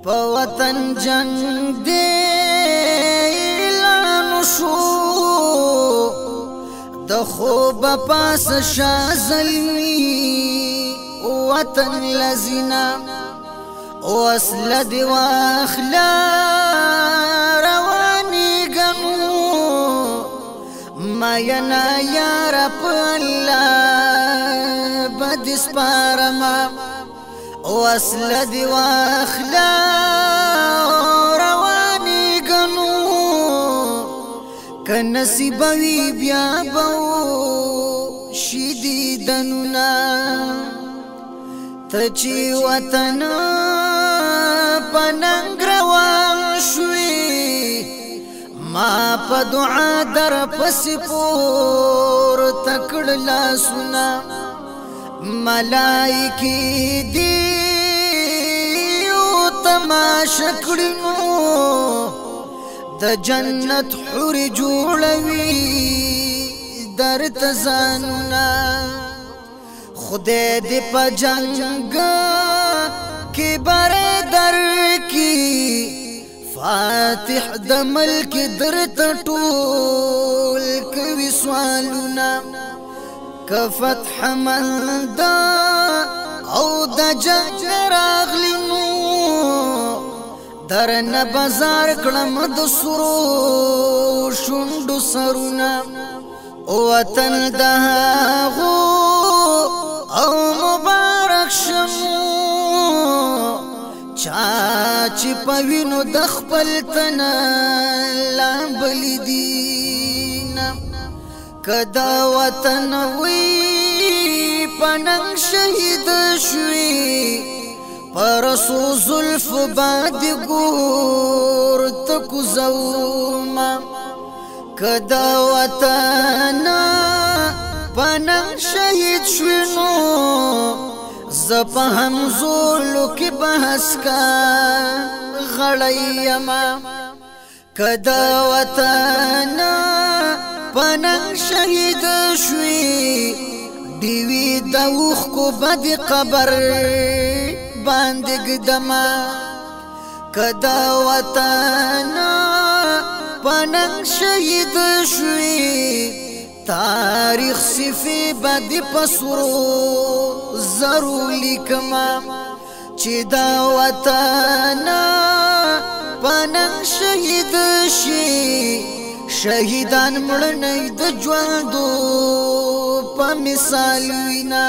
په وطن جنگ دی اعلان شو د خوب پاس شازلمی وطن لزینا وصل دی واخلا روانی گنو ما ینا یار پلا بدس پارما وصل دی واخلا روانی گنو کنصیب وی بیا بو شیدی دنونا تچی وطن پننگ روان شوی ما پا دعا در پسی پور تکڑ لاسونا ملائکی دیو تماشا کڑنو د جنت حور جوڑوی در تزانونا خدای دی پا جنگ کی بر در کی فاتح د ملک در تطول کوي سوالونا كفتح مندا او د جنگ راغلینو درن بازار کلم د سرو شوندو سرونا وطن دهاغو او مبارک شمو چاچی پوینو دخپل تنا لامبلی دینا کدا وطن وی پننگ شهید شوی پرسو زلف باد گور تکو زوما کدا وطن پننگ شهید شوی نو زپا همزولو کی بحث کا غړیما کدا وطن پننگ شهید شوی دیوی دوخ کو بد قبر باندې گدما کدا وطن پننگ شهید شوی تاریخ صفی بدی پسورو ضروری کما چی دا وطن پننگ شهید شی شهیدان مړنی د ژوندو په مثال وینا